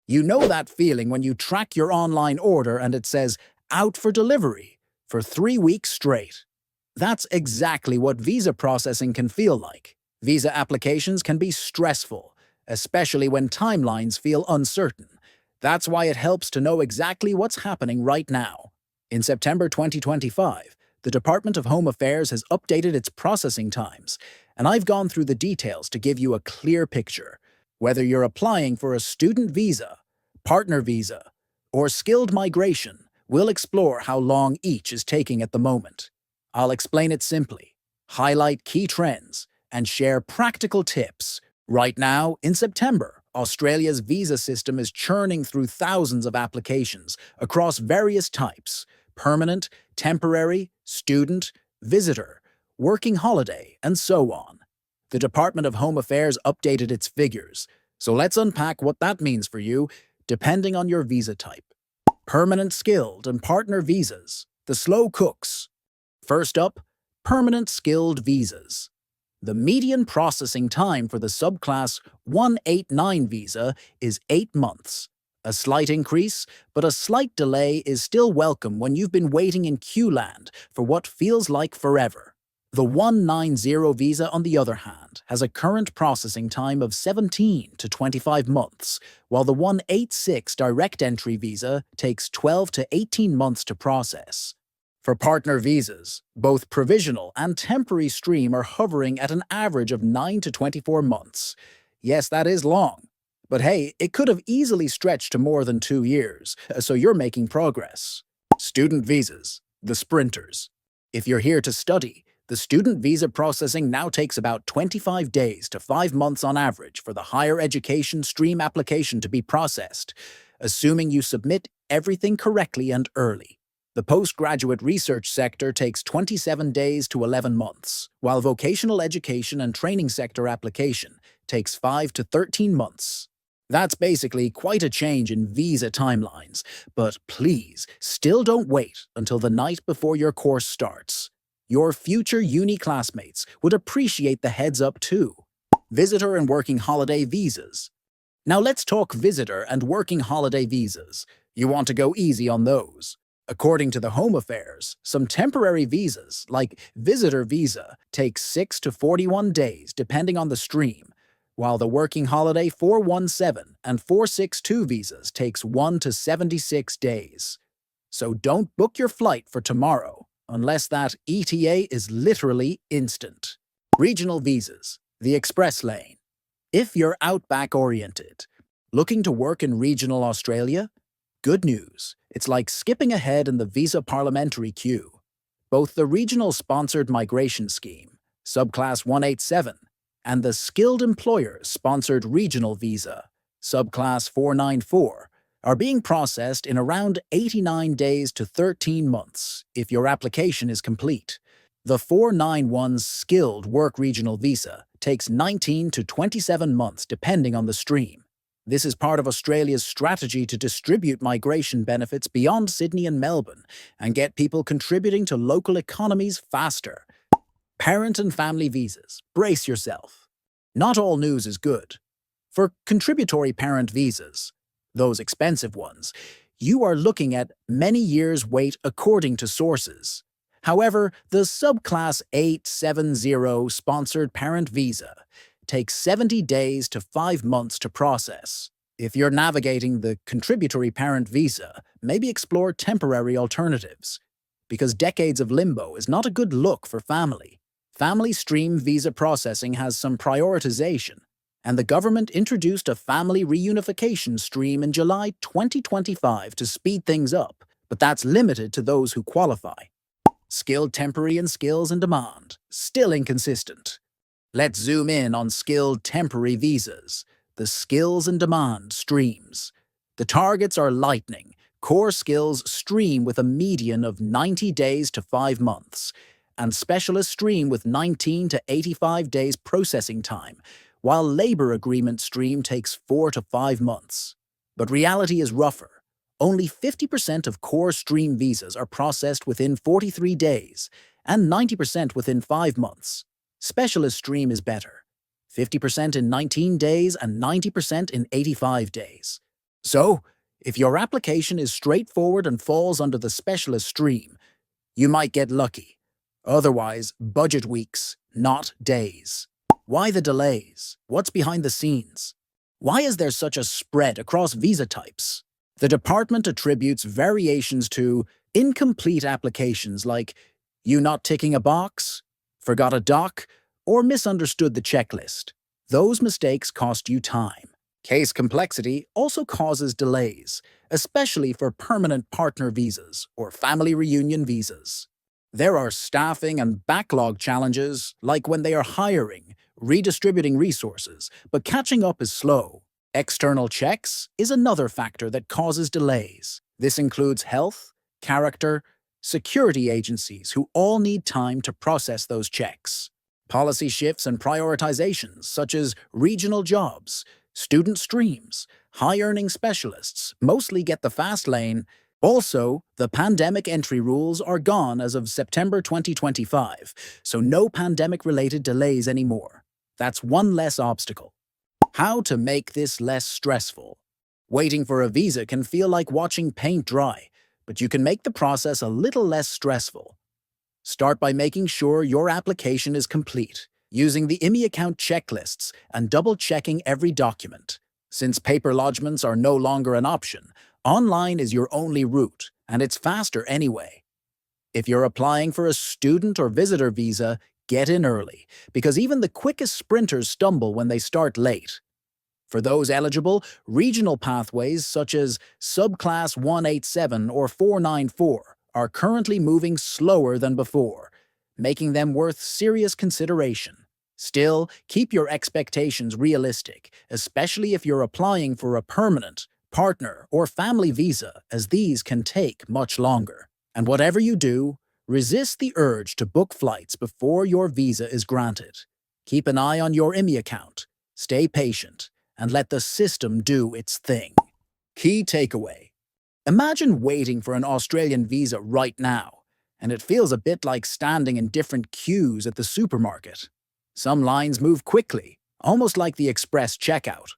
You know that feeling when you track your online order and it says, out for delivery, for 3 weeks straight. That's exactly what visa processing can feel like. Visa applications can be stressful, especially when timelines feel uncertain. That's why it helps to know exactly what's happening right now. In September 2025, the Department of Home Affairs has updated its processing times, and I've gone through the details to give you a clear picture. Whether you're applying for a student visa, partner visa, or skilled migration, we'll explore how long each is taking at the moment. I'll explain it simply, highlight key trends, and share practical tips. Right now, in September, Australia's visa system is churning through thousands of applications across various types: permanent, temporary, student, visitor, working holiday, and so on. The Department of Home Affairs updated its figures, so let's unpack what that means for you, depending on your visa type. Permanent skilled and partner visas, the slow cooks. First up, permanent skilled visas. The median processing time for the subclass 189 visa is 8 months. A slight increase, but a slight delay is still welcome when you've been waiting in queue land for what feels like forever. The 190 visa, on the other hand, has a current processing time of 17 to 25 months, while the 186 direct entry visa takes 12 to 18 months to process. For partner visas, both provisional and temporary stream are hovering at an average of 9 to 24 months. Yes, that is long. But hey, it could have easily stretched to more than 2 years, so you're making progress. Student visas, the sprinters. If you're here to study, the student visa processing now takes about 25 days to 5 months on average for the higher education stream application to be processed, assuming you submit everything correctly and early. The postgraduate research sector takes 27 days to 11 months, while vocational education and training sector application takes 5 to 13 months. That's basically quite a change in visa timelines, but please, still don't wait until the night before your course starts. Your future uni classmates would appreciate the heads up too. Visitor and working holiday visas. Now let's talk visitor and working holiday visas. You want to go easy on those. According to the Home Affairs, some temporary visas, like visitor visa, take 6 to 41 days depending on the stream, while the working holiday 417 and 462 visas takes 1 to 76 days. So don't book your flight for tomorrow, unless that ETA is literally instant. Regional visas, the express lane. If you're outback-oriented, looking to work in regional Australia, good news, it's like skipping ahead in the visa parliamentary queue. Both the regional sponsored migration scheme, subclass 187, and the skilled employer sponsored regional visa, subclass 494, are being processed in around 89 days to 13 months if your application is complete. The 491 skilled work regional visa takes 19 to 27 months depending on the stream. This is part of Australia's strategy to distribute migration benefits beyond Sydney and Melbourne and get people contributing to local economies faster. Parent and family visas. Brace yourself. Not all news is good. For contributory parent visas, those expensive ones, you are looking at many years' wait according to sources. However, the subclass 870 sponsored parent visa takes 70 days to 5 months to process. If you're navigating the contributory parent visa, maybe explore temporary alternatives, because decades of limbo is not a good look for family. Family stream visa processing has some prioritization, and the government introduced a family reunification stream in July 2025 to speed things up, but that's limited to those who qualify. Skilled temporary and skills in demand, still inconsistent. Let's zoom in on skilled temporary visas, the skills in demand streams. The targets are lightning. Core skills stream with a median of 90 days to 5 months, and specialist stream with 19 to 85 days processing time, while labor agreement stream takes 4 to 5 months. But reality is rougher. Only 50% of core stream visas are processed within 43 days, and 90% within 5 months. Specialist stream is better, 50% in 19 days and 90% in 85 days. So, if your application is straightforward and falls under the specialist stream, you might get lucky. Otherwise, budget weeks, not days. Why the delays? What's behind the scenes? Why is there such a spread across visa types? The department attributes variations to incomplete applications like you not ticking a box, forgot a doc, or misunderstood the checklist. Those mistakes cost you time. Case complexity also causes delays, especially for permanent partner visas or family reunion visas. There are staffing and backlog challenges, like when they are hiring, redistributing resources, but catching up is slow. External checks is another factor that causes delays. This includes health, character, security agencies who all need time to process those checks. Policy shifts and prioritizations, such as regional jobs, student streams, high-earning specialists, mostly get the fast lane. Also, the pandemic entry rules are gone as of September 2025, so no pandemic-related delays anymore. That's one less obstacle. How to make this less stressful? Waiting for a visa can feel like watching paint dry, but you can make the process a little less stressful. Start by making sure your application is complete, using the IMI account checklists and double-checking every document. Since paper lodgements are no longer an option, online is your only route, and it's faster anyway. If you're applying for a student or visitor visa, get in early, because even the quickest sprinters stumble when they start late. For those eligible, regional pathways such as Subclass 187 or 494 are currently moving slower than before, making them worth serious consideration. Still, keep your expectations realistic, especially if you're applying for a permanent, partner, or family visa, as these can take much longer. And whatever you do, resist the urge to book flights before your visa is granted. Keep an eye on your IMI account, stay patient, and let the system do its thing. Key takeaway. Imagine waiting for an Australian visa right now, and it feels a bit like standing in different queues at the supermarket. Some lines move quickly, almost like the express checkout,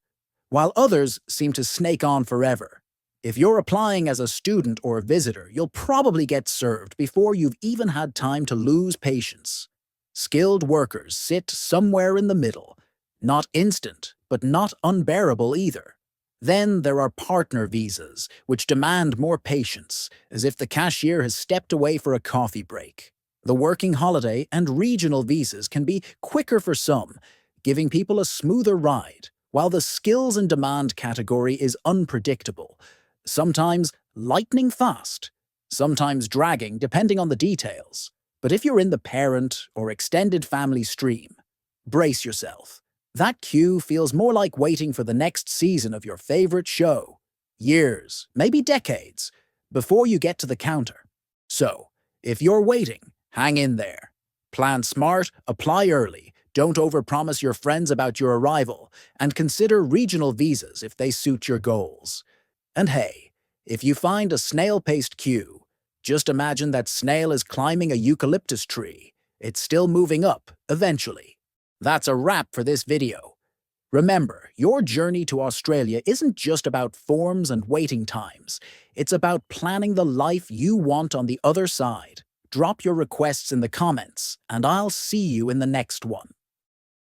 while others seem to snake on forever. If you're applying as a student or a visitor, you'll probably get served before you've even had time to lose patience. Skilled workers sit somewhere in the middle, not instant, but not unbearable either. Then there are partner visas, which demand more patience, as if the cashier has stepped away for a coffee break. The working holiday and regional visas can be quicker for some, giving people a smoother ride, while the skills and demand category is unpredictable, sometimes lightning fast, sometimes dragging depending on the details. But if you're in the parent or extended family stream, brace yourself. That queue feels more like waiting for the next season of your favorite show. Years, maybe decades, before you get to the counter. So, if you're waiting, hang in there. Plan smart, apply early, don't overpromise your friends about your arrival, and consider regional visas if they suit your goals. And hey, if you find a snail-paced queue, just imagine that snail is climbing a eucalyptus tree. It's still moving up, eventually. That's a wrap for this video. Remember, your journey to Australia isn't just about forms and waiting times. It's about planning the life you want on the other side. Drop your requests in the comments, and I'll see you in the next one.